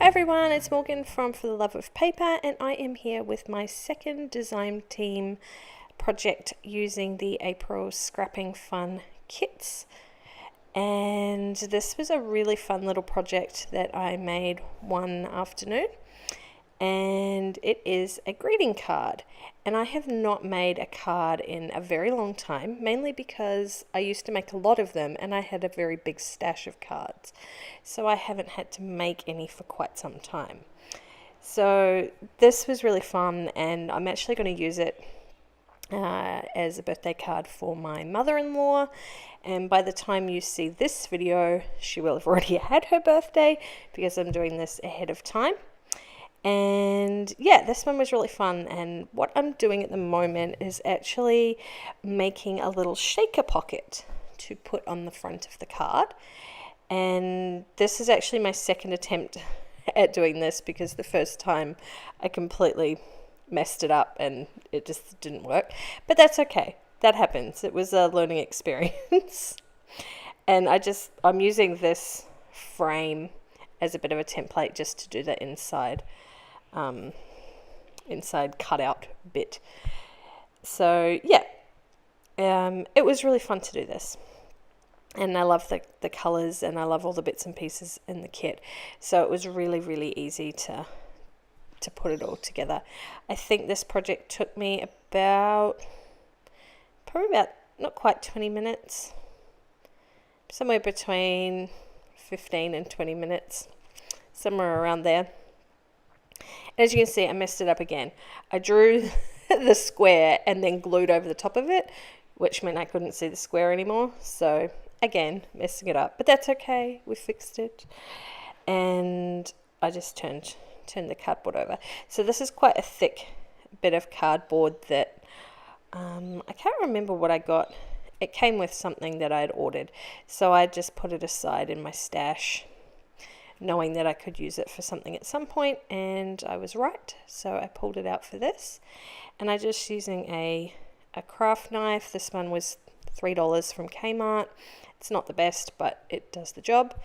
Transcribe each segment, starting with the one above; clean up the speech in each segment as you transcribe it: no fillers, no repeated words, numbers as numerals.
Hi everyone, it's Morgan from For the Love of Paper, and I am here with my second design team project using the April Scrapping Fun kits. And this was a really fun little project that I made one afternoon, and it is a greeting card. And I have not made a card in a very long time, mainly because I used to make a lot of them and I had a very big stash of cards. So I haven't had to make any for quite some time. So this was really fun, and I'm actually going to use it as a birthday card for my mother-in-law. And by the time you see this video, she will have already had her birthday because I'm doing this ahead of time. And yeah, this one was really fun, and what I'm doing at the moment is actually making a little shaker pocket to put on the front of the card. And this is actually my second attempt at doing this because the first time I completely messed it up and it just didn't work. But that's okay, that happens. It was a learning experience. And I'm using this frame as a bit of a template just to do the inside cutout bit. So yeah, it was really fun to do this, and I love the colors, and I love all the bits and pieces in the kit, so it was really easy to put it all together. I think this project took me probably about not quite 20 minutes, somewhere between 15 and 20 minutes, somewhere around there. As you can see, I messed it up again. I drew the square and then glued over the top of it, which meant I couldn't see the square anymore. So again, messing it up, but that's okay. We fixed it. And I just turned the cardboard over. So this is quite a thick bit of cardboard that I can't remember what I got. It came with something that I had ordered. So I just put it aside in my stash, knowing that I could use it for something at some point, and I was right. So I pulled it out for this, and I'm just using a craft knife. This one was $3 from Kmart. It's not the best, but it does the job,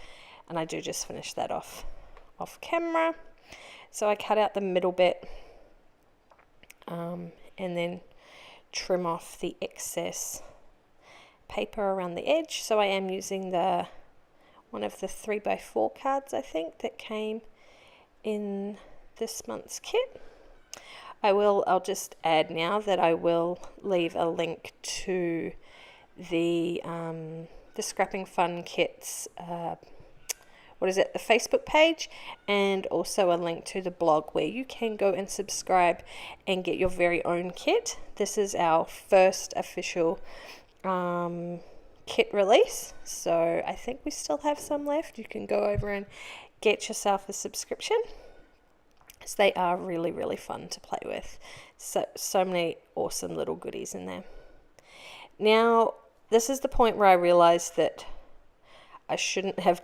and I do just finish that off camera. So I cut out the middle bit and then trim off the excess paper around the edge. So I am using one of the 3x4 cards, I think, that came in this month's kit. I'll just add now that I will leave a link to the Scrapping Fun Kits, the Facebook page, and also a link to the blog where you can go and subscribe and get your very own kit. This is our first official kit release, so I think we still have some left. You can go over and get yourself a subscription, as they are really fun to play with. So many awesome little goodies in there. Now, this is the point where I realized that I shouldn't have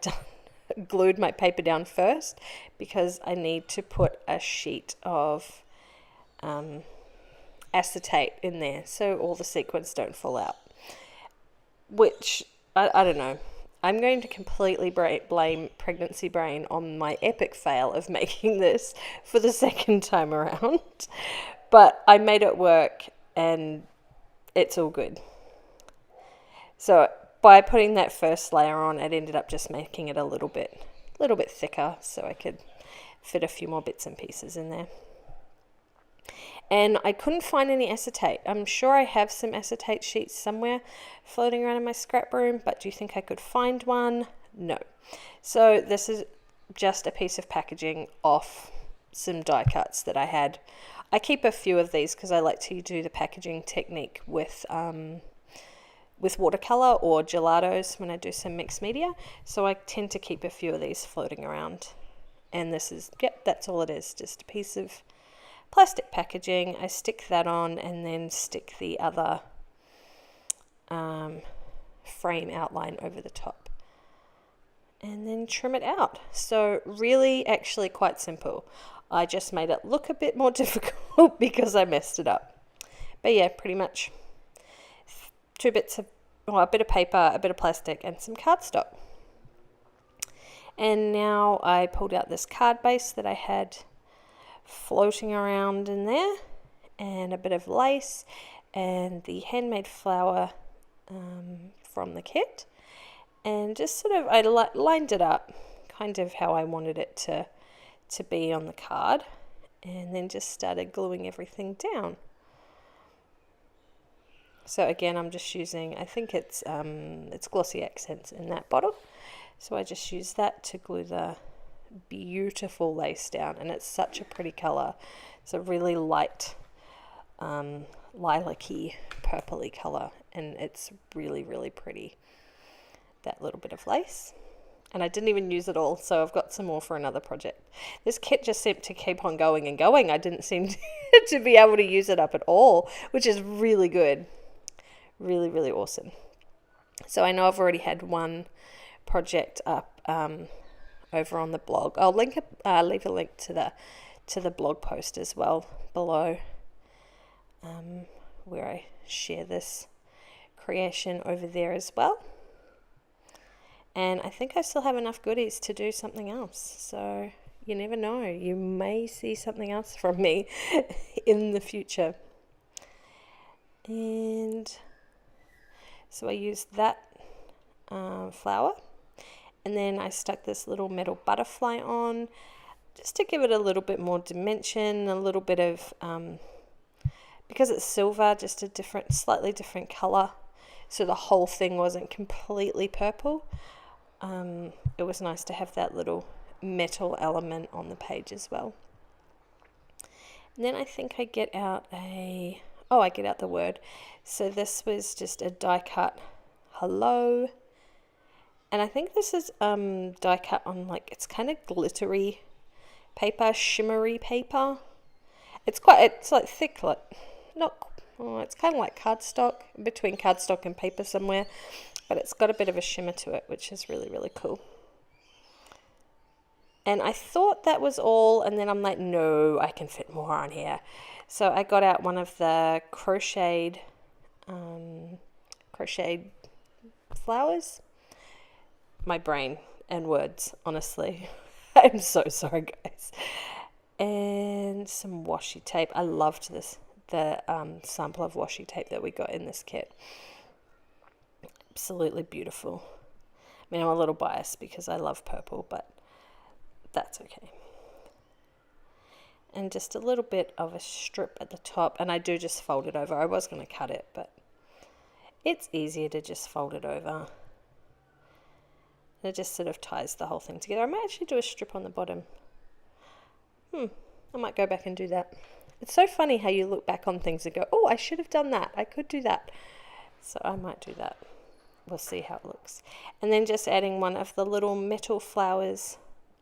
glued my paper down first, because I need to put a sheet of acetate in there so all the sequins don't fall out. Which, I don't know. I'm going to completely blame pregnancy brain on my epic fail of making this for the second time around. But I made it work, and it's all good. So by putting that first layer on, it ended up just making it a little bit thicker, so I could fit a few more bits and pieces in there. And I couldn't find any acetate. I'm sure I have some acetate sheets somewhere floating around in my scrap room, but do you think I could find one? No. So this is just a piece of packaging off some die cuts that I had. I keep a few of these because I like to do the packaging technique with watercolor or gelatos when I do some mixed media. So I tend to keep a few of these floating around. And this is, that's all it is, just a piece of plastic packaging. I stick that on and then stick the other frame outline over the top, and then trim it out. So really, actually quite simple. I just made it look a bit more difficult because I messed it up. But yeah, pretty much a bit of paper, a bit of plastic, and some cardstock. And now I pulled out this card base that I had floating around in there, and a bit of lace and the handmade flower from the kit, and just sort of I lined it up kind of how I wanted it to be on the card, and then just started gluing everything down. So again, I'm just using, I think it's Glossy Accents in that bottle, so I just use that to glue the beautiful lace down, and it's such a pretty color. It's a really light lilac-y purpley color, and it's really, really pretty, that little bit of lace. And I didn't even use it all, so I've got some more for another project. This kit just seemed to keep on going and going. I didn't seem to be able to use it up at all, which is really good. Really, really awesome. So I know I've already had one project up over on the blog. I'll leave a link to the blog post as well below, where I share this creation over there as well. And I think I still have enough goodies to do something else. So you never know. You may see something else from me in the future. And so I used that flower, and then I stuck this little metal butterfly on just to give it a little bit more dimension, a little bit of, because it's silver, just a slightly different color, so the whole thing wasn't completely purple. It was nice to have that little metal element on the page as well. And then I think I get out the word. So this was just a die cut hello, and I think this is die cut on, like, it's kind of glittery paper, shimmery paper. It's like thick, like it's kind of like cardstock, between cardstock and paper somewhere, but it's got a bit of a shimmer to it, which is really, really cool. And I thought that was all, and then I'm like, no, I can fit more on here. So I got out one of the crocheted flowers. My brain and words, honestly. I'm so sorry, guys. And some washi tape. I loved the sample of washi tape that we got in this kit. Absolutely beautiful. I mean, I'm a little biased because I love purple, but that's okay. And just a little bit of a strip at the top, and I do just fold it over. I was going to cut it, but it's easier to just fold it over. And it just sort of ties the whole thing together. I might actually do a strip on the bottom. I might go back and do that. It's so funny how you look back on things and go, oh, I should have done that. I could do that. So I might do that. We'll see how it looks. And then just adding one of the little metal flowers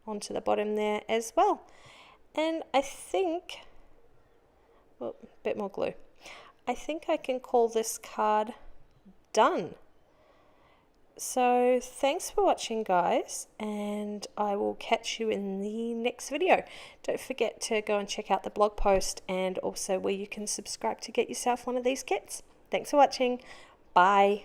onto the bottom there as well. And I think, well, a bit more glue. I think I can call this card done. So thanks for watching, guys, and I will catch you in the next video. Don't forget to go and check out the blog post, and also where you can subscribe to get yourself one of these kits. Thanks for watching. Bye.